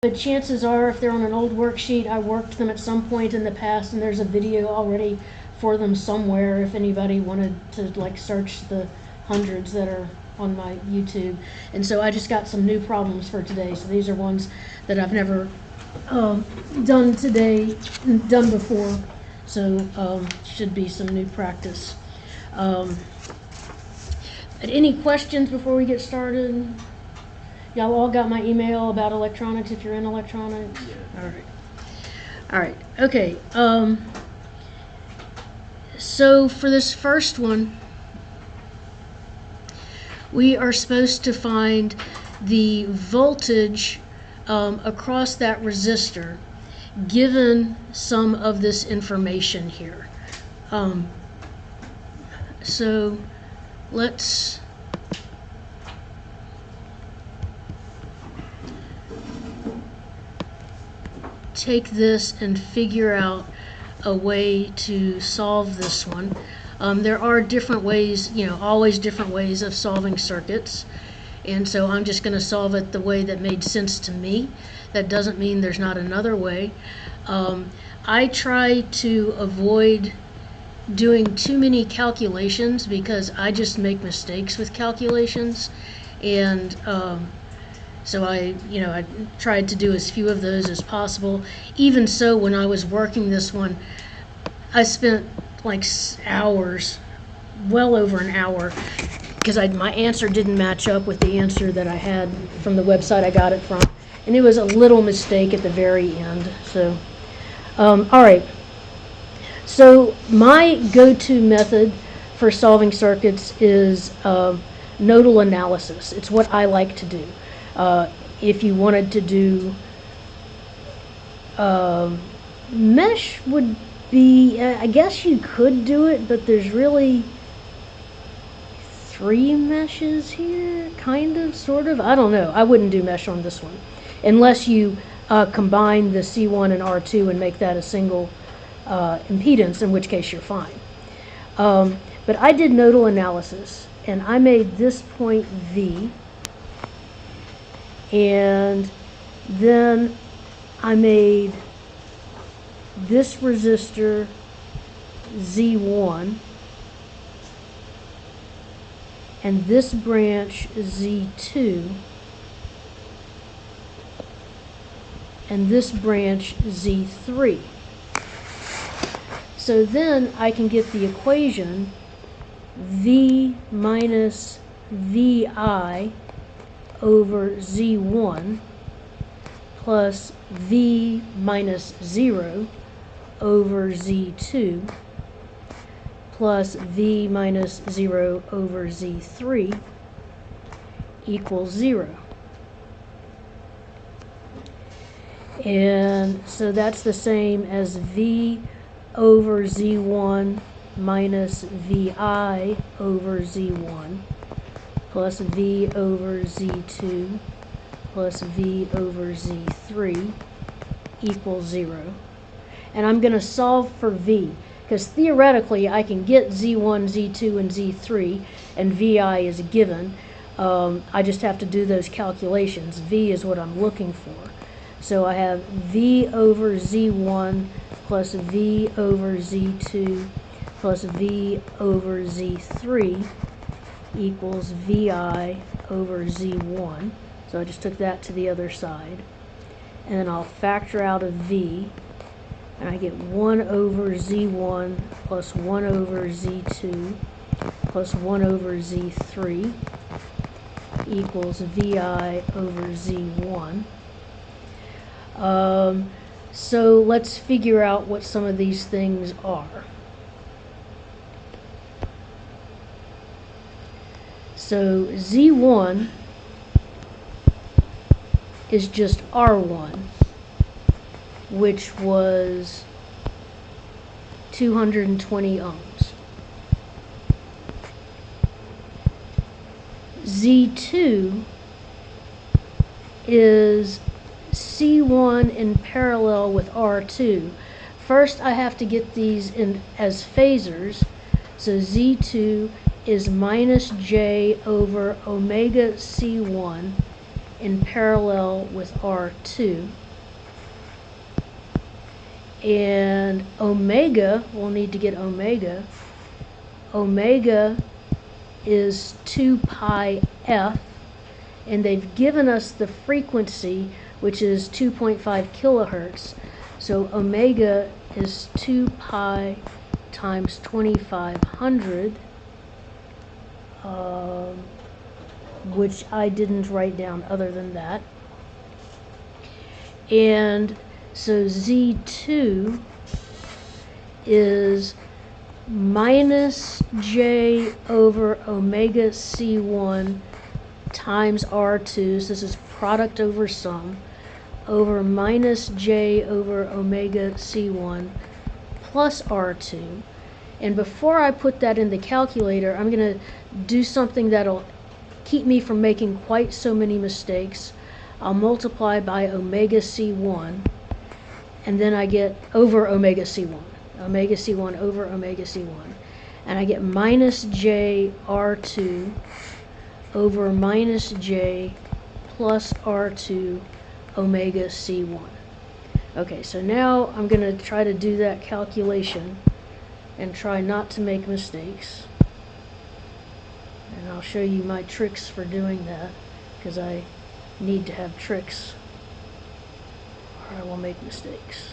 But chances are, if they're on an old worksheet, I worked them at some point in the past, and there's a video already for them somewhere if anybody wanted to like search the hundreds that are on my YouTube. And so I just got some new problems for today. So these are ones that I've never done before. So should be some new practice. Any questions before we get started? Y'all all got my email about electronics if you're in electronics? Yeah. All right. Okay. So for this first one, we are supposed to find the voltage across that resistor given some of this information here. So let's take this and figure out a way to solve this one. There are different ways, always different ways of solving circuits. And so I'm just going to solve it the way that made sense to me. That doesn't mean there's not another way. I try to avoid doing too many calculations because I just make mistakes with calculations. And so I tried to do as few of those as possible. Even so, when I was working this one, I spent like hours, well over an hour, because my answer didn't match up with the answer that I had from the website I got it from. And it was a little mistake at the very end. So, all right. So my go-to method for solving circuits is nodal analysis. It's what I like to do. If you wanted to do mesh would be, I guess you could do it, but there's really 3 meshes here, kind of, sort of. I don't know. I wouldn't do mesh on this one unless you combine the C1 and R2 and make that a single impedance, in which case you're fine. But I did nodal analysis, and I made this point V. And then I made this resistor Z1 and this branch Z2 and this branch Z3. So then I can get the equation V minus VI over Z1 plus V minus 0 over Z2 plus V minus 0 over Z3 equals 0. And so that's the same as V over Z1 minus VI over Z1 plus V over Z2 plus V over Z3 equals 0. And I'm going to solve for V, because theoretically I can get Z1, Z2, and Z3, and VI is a given. I just have to do those calculations. V is what I'm looking for. So I have V over Z1 plus V over Z2 plus V over Z3 equals VI over Z1. So I just took that to the other side. And then I'll factor out of V, and I get 1 over Z1 plus 1 over Z2 plus 1 over Z3 equals VI over Z1. So let's figure out what some of these things are. So Z1 is just R1, which was 220 ohms. Z2 is C1 in parallel with R2. First I have to get these in as phasors. So Z2 is minus J over omega C1 in parallel with R2. And omega, we'll need to get omega. Omega is 2 pi f, and they've given us the frequency, which is 2.5 kilohertz. So omega is 2 pi times 2500, which I didn't write down other than that. And so Z2 is minus J over omega C1 times R2, so this is product over sum, over minus J over omega C1 plus R2. And before I put that in the calculator, I'm going to do something that'll keep me from making quite so many mistakes. I'll multiply by omega C1, and then I get over omega C1. Omega C1 over omega C1. And I get minus J R2 over minus J plus R2 omega C1. Okay, so now I'm going to try to do that calculation and try not to make mistakes. And I'll show you my tricks for doing that, because I need to have tricks or I will make mistakes.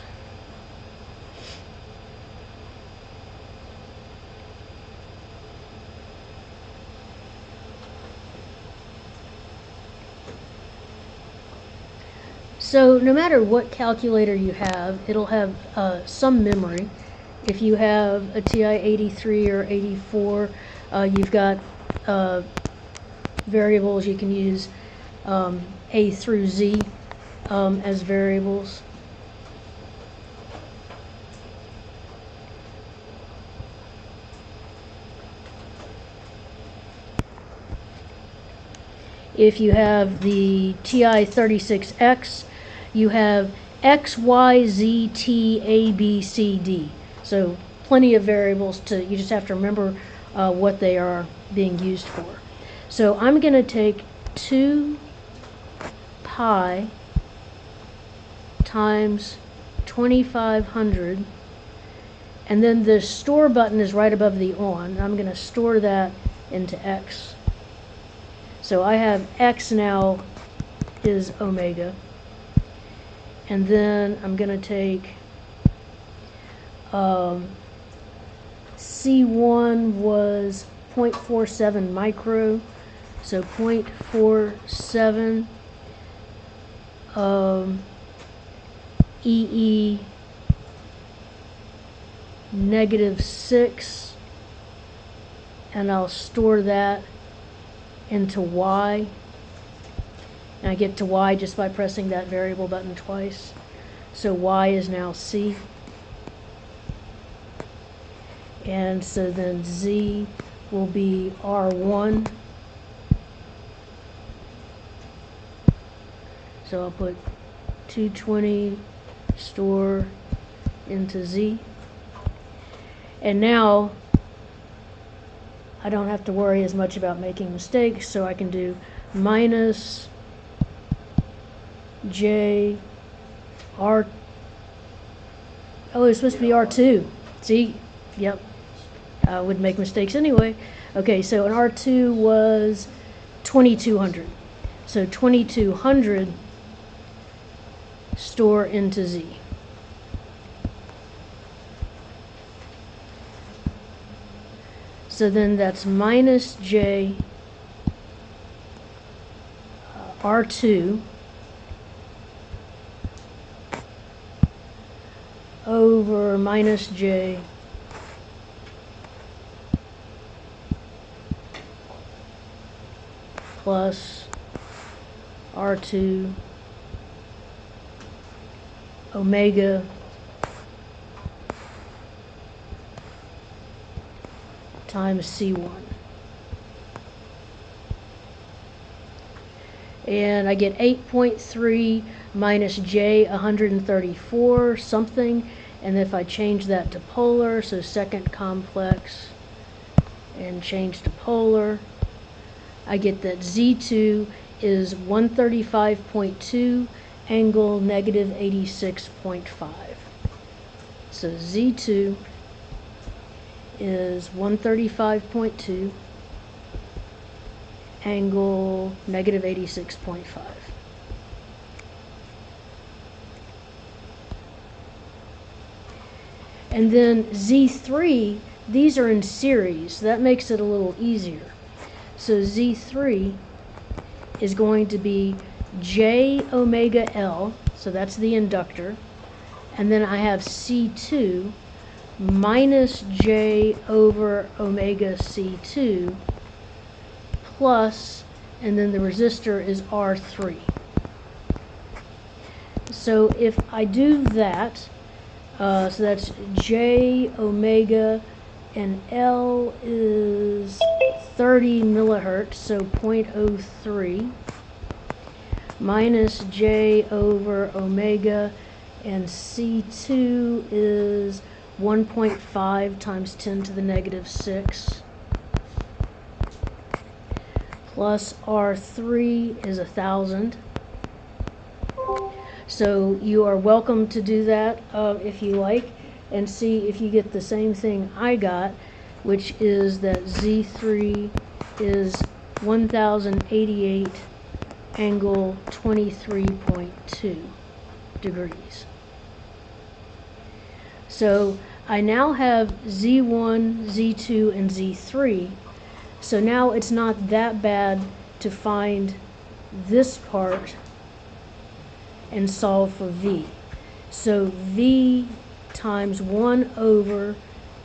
So no matter what calculator you have, it'll have some memory. If you have a TI-83 or 84, you've got variables. You can use A through Z as variables. If you have the TI-36X, you have X, Y, Z, T, A, B, C, D. So plenty of variables you just have to remember what they are being used for. So I'm going to take 2 pi times 2500, and then the store button is right above the on. I'm going to store that into X. So I have X now is omega. And then I'm going to take C1 was 0.47 micro, so 0.47 EE -6, and I'll store that into Y. And I get to Y just by pressing that variable button twice. So Y is now C. And so then Z will be R1. So I'll put 220 store into Z. And now I don't have to worry as much about making mistakes, so I can do minus J R. Oh, it's supposed to be R2. See? Yep. I would make mistakes anyway. Okay, so an R2 was 2200. So 2200 store into Z. So then that's minus J R2 over minus J plus R2 omega times C1. And I get 8.3 minus J 134 something, and if I change that to polar, so second complex, and change to polar, I get that Z2 is 135.2 angle negative 86.5. So Z2 is 135.2 angle negative 86.5. And then Z3, these are in series. That makes it a little easier. So Z3 is going to be J omega L, so that's the inductor. And then I have C2 minus J over omega C2 plus, and then the resistor is R3. So if I do that, so that's J omega, and L is 30 millihertz, so 0.03, minus J over omega, and C2 is 1.5 times 10 to the negative 6, plus R3 is 1,000. So you are welcome to do that if you like, and see if you get the same thing I got, which is that Z3 is 1088 angle 23.2 degrees. So I now have Z1, Z2, and Z3. So now it's not that bad to find this part and solve for V. So V times 1 over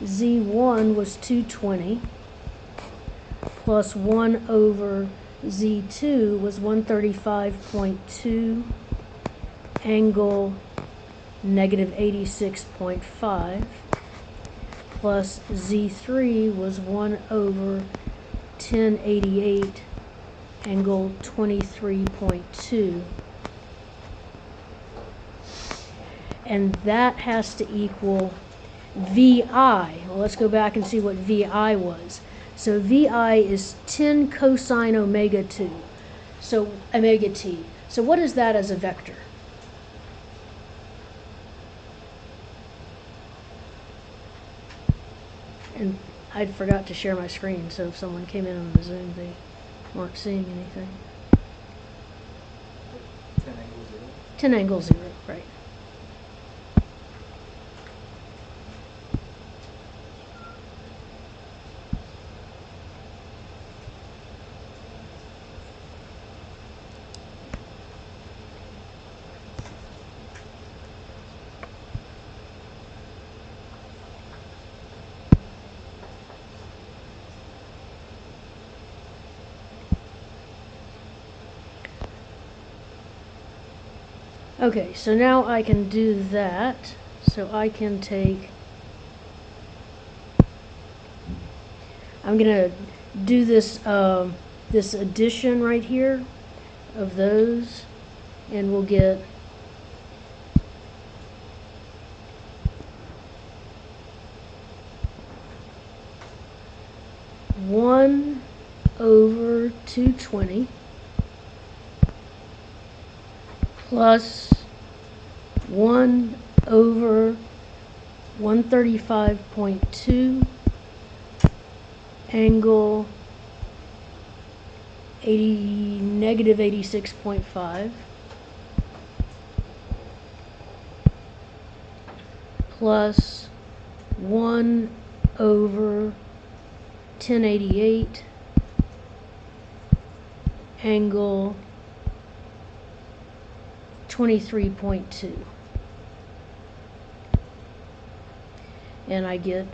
Z1 was 220, plus 1 over Z2 was 135.2 angle negative 86.5, plus Z3 was 1 over 1088 angle 23.2. And that has to equal VI. Well, let's go back and see what VI was. So VI is 10 cosine omega 2, so omega t. So what is that as a vector? And I forgot to share my screen, so if someone came in on the Zoom, they weren't seeing anything. 10 angle 0. 10 angle 0, right. Okay, so now I can do that. So I can take, I'm gonna do this this addition right here of those, and we'll get one over 220 plus 1 over 135.2 angle negative 86.5 plus 1 over 1088 angle 23.2, and I get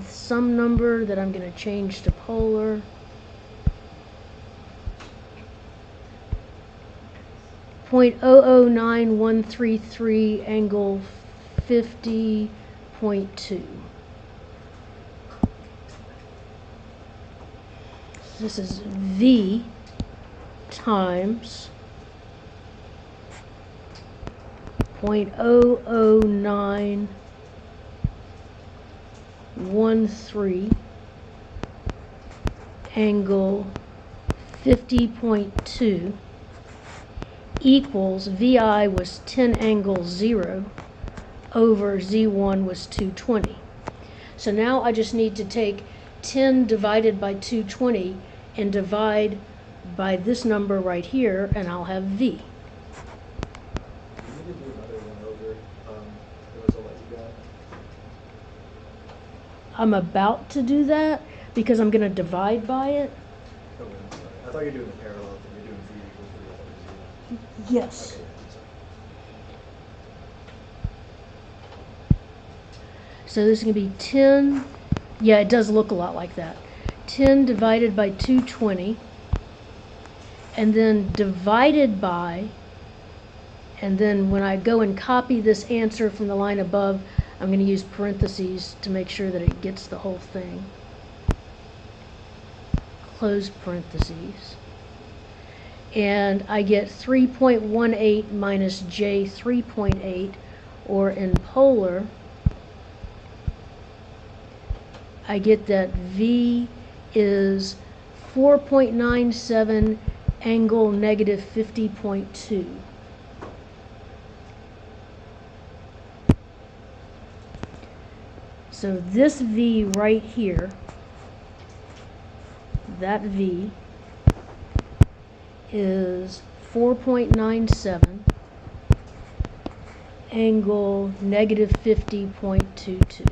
some number that I'm going to change to polar, .009133 angle 50.2. This is V times 0.00913 angle 50.2 equals VI was 10 angle 0 over Z1 was 220. So now I just need to take 10 divided by 220 and divide by this number right here, and I'll have V. You need to do another one over the result that you got. I'm about to do that because I'm going to divide by it. Oh, I'm sorry. I thought you were doing the parallel thing. You're doing V equals 3 over 0. Yes. Okay, I'm sorry. So this is going to be 10. Yeah, it does look a lot like that. 10 divided by 220, and then divided by, and then when I go and copy this answer from the line above, I'm going to use parentheses to make sure that it gets the whole thing. Close parentheses. And I get 3.18 minus J 3.8, or in polar, I get that V is 4.97 angle negative 50.2. So this V right here, that V is 4.97 angle negative 50.22.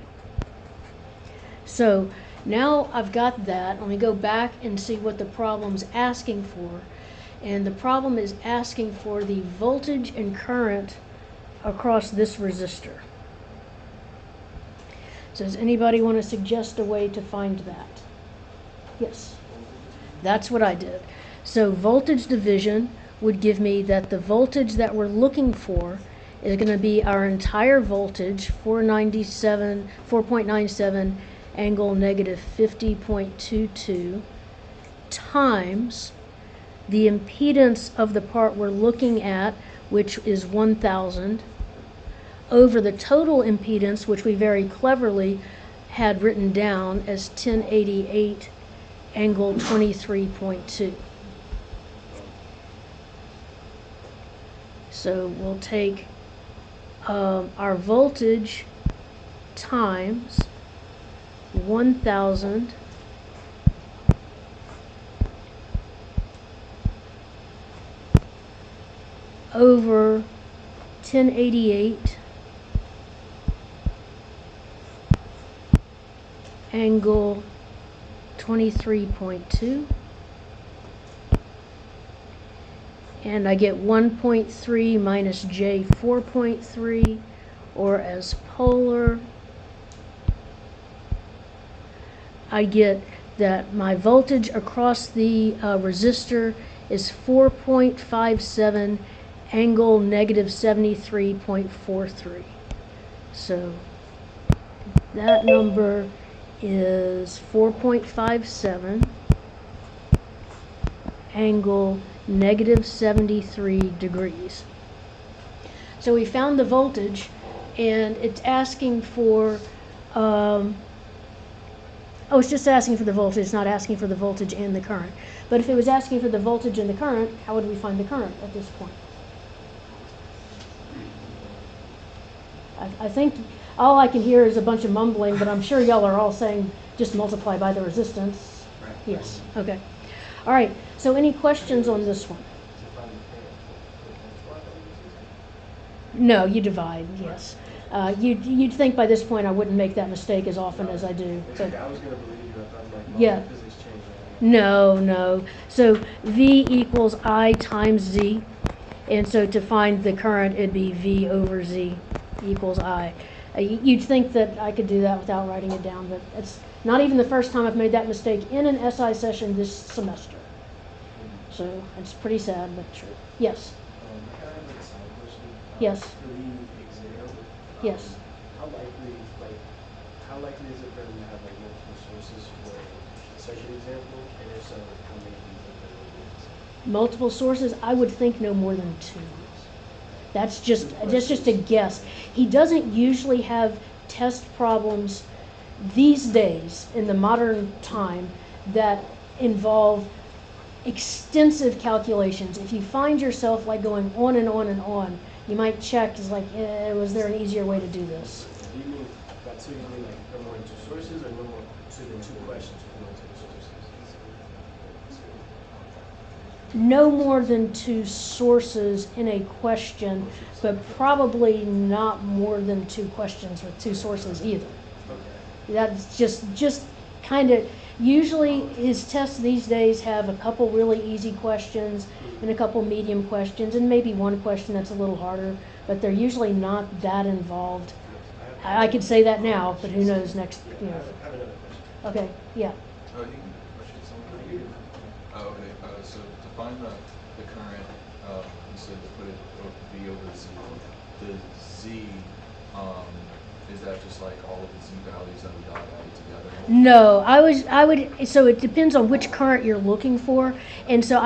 So now I've got that. Let me go back and see what the problem's asking for. And the problem is asking for the voltage and current across this resistor. So does anybody want to suggest a way to find that? Yes. That's what I did. So voltage division would give me that the voltage that we're looking for is going to be our entire voltage, 4.97 angle negative 50.22, times the impedance of the part we're looking at, which is 1,000, over the total impedance, which we very cleverly had written down as 1088 angle 23.2. So we'll take our voltage times 1,000 over 1088 angle 23.2, and I get 1.3 minus J 4.3, or as polar, I get that my voltage across the resistor is 4.57 angle negative 73.43. So that number is 4.57 angle negative 73 degrees. So we found the voltage, and it's asking for, it's just asking for the voltage, it's not asking for the voltage and the current. But if it was asking for the voltage and the current, how would we find the current at this point? I think all I can hear is a bunch of mumbling, but I'm sure y'all are all saying just multiply by the resistance. Right. Yes, okay. All right, so any questions on this one? No, you divide, yes. You'd think by this point I wouldn't make that mistake as often as I do. But I was going to believe you. I thought, like, yeah. physics changed. No. So V equals I times Z. And so to find the current, it'd be V over Z equals I. You'd think that I could do that without writing it down, but it's not even the first time I've made that mistake in an SI session this semester. So it's pretty sad, but true. Yes? I kind of have like a side question. Yes. For the exam, Yes. how likely is it for them to have like multiple sources for the circuit example? And if so, how many do you think there will be? Multiple sources, I would think no more than 2. That's just a guess. He doesn't usually have test problems these days in the modern time that involve extensive calculations. If you find yourself like going on and on and on, you might check is like, was there an easier way to do this? Do you mean by two, you mean like no more than two sources, or no more than two questions for multiple sources? No more than two sources in a question, but probably not more than two questions with two sources either. Okay. That's just kind of, usually his tests these days have a couple really easy questions and a couple medium questions and maybe one question that's a little harder, but they're usually not that involved. I could say that now, but who knows next, you know. I have another question. Okay, yeah. Oh, you can shoot someone. Oh, okay. So to find the current, you said to put it V over Z. The Z, is that just like all of the Z values that we got added together? No, I would, so it depends on which current you're looking for, and so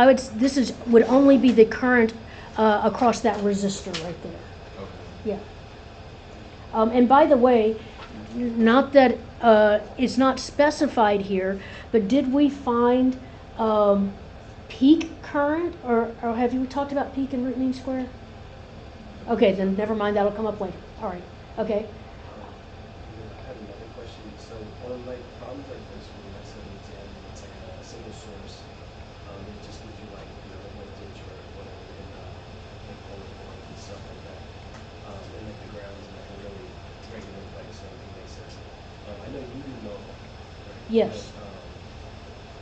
would only be the current across that resistor right there. Okay. Yeah. And by the way, not that it's not specified here, but did we find peak current, or have you talked about peak and root mean square? Okay, then never mind, that'll come up later. All right, okay. I have another question. So on like problems like this, when that's an exam, it's like a single source. It just gives you like the voltage or whatever in like polar points and stuff like that. And like the ground is like a really regular place, so it makes sense. I know you do know, right? Yes. But,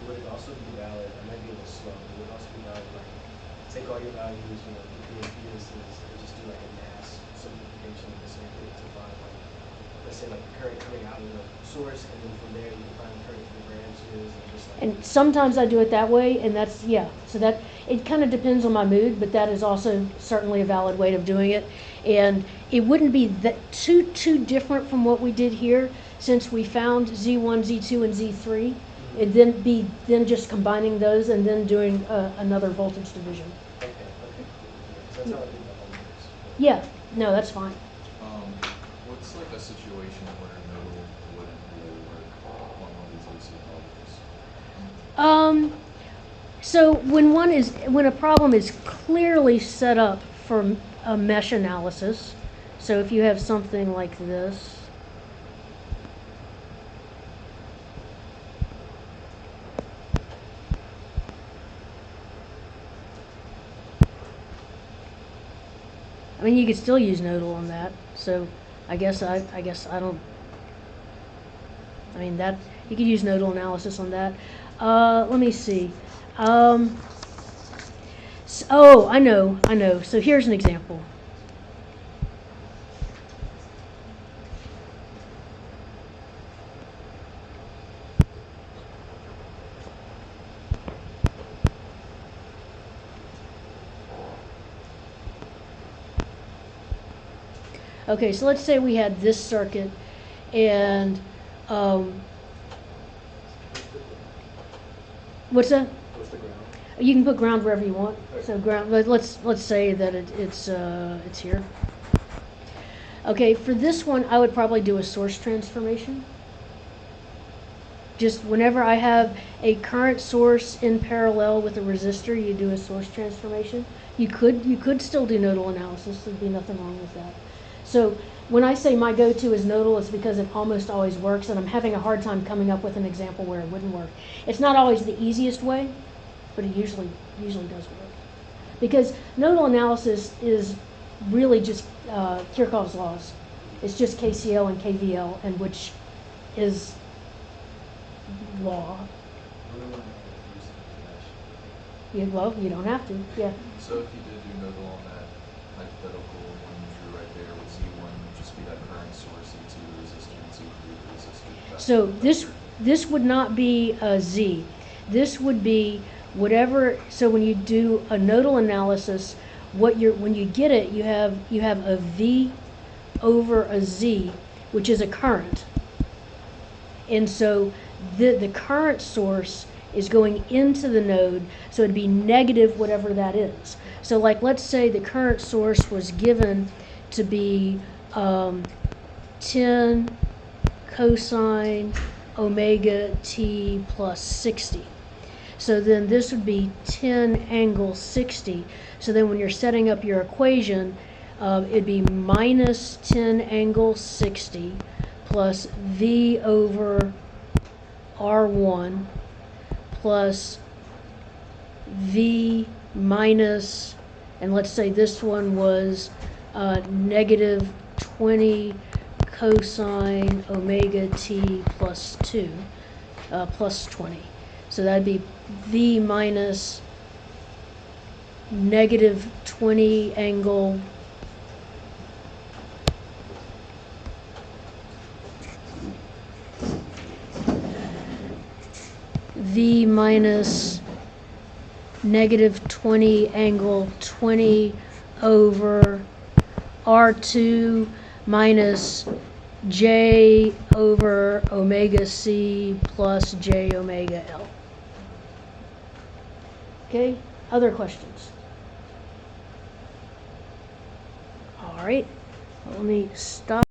would it also be valid? I might be a little slow. But would it also be valid, like take all your values, you know, the impedances, and just do like a mass simplification of the circuit to find like, let's say like the current coming out of the source, and then from there you can find the current from the branches, and just like. And sometimes I do it that way, and that's, yeah, so that, it kind of depends on my mood, but that is also certainly a valid way of doing it. And it wouldn't be that too different from what we did here, since we found Z1, Z2, and Z3. It'd then be just combining those and then doing another voltage division. Okay, cool. Yeah, 'cause that's how I think the whole works. Yeah, no, that's fine. What's like a situation where nodal wouldn't really work on one of these AC problems? So when a problem is clearly set up for a mesh analysis, so if you have something like this, I mean, you could still use nodal on that. So I guess I don't. I mean, that you could use nodal analysis on that. Let me see. Oh, I know. So here's an example. Okay, so let's say we had this circuit, and what's that? What's the ground? You can put ground wherever you want. So ground. Let's say that it's here. Okay, for this one, I would probably do a source transformation. Just whenever I have a current source in parallel with a resistor, you do a source transformation. You could still do nodal analysis. There'd be nothing wrong with that. So when I say my go-to is nodal, it's because it almost always works, and I'm having a hard time coming up with an example where it wouldn't work. It's not always the easiest way, but it usually does work. Because nodal analysis is really just Kirchhoff's laws. It's just KCL and KVL, and which is law. Well, you don't have to. Yeah. So if you did do nodal on that hypothetical one you drew right there, would Z1 just be that current source, Z2 the resistor, and Z3 the resistor? So this would not be a Z. This would be whatever. So when you do a nodal analysis, when you get it, you have a V over a Z, which is a current. And so the current source is going into the node, so it'd be negative whatever that is. So like, let's say the current source was given to be 10 cosine omega t plus 60. So then this would be 10 angle 60. So then when you're setting up your equation, it'd be minus 10 angle 60 plus V over R1 plus V minus, and let's say this one was negative 20 cosine omega t plus 2, plus 20. So that'd be V minus negative 20 angle V minus negative 20 angle 20 over R2 minus J over omega C plus J omega L. Okay, other questions? All right, let me stop.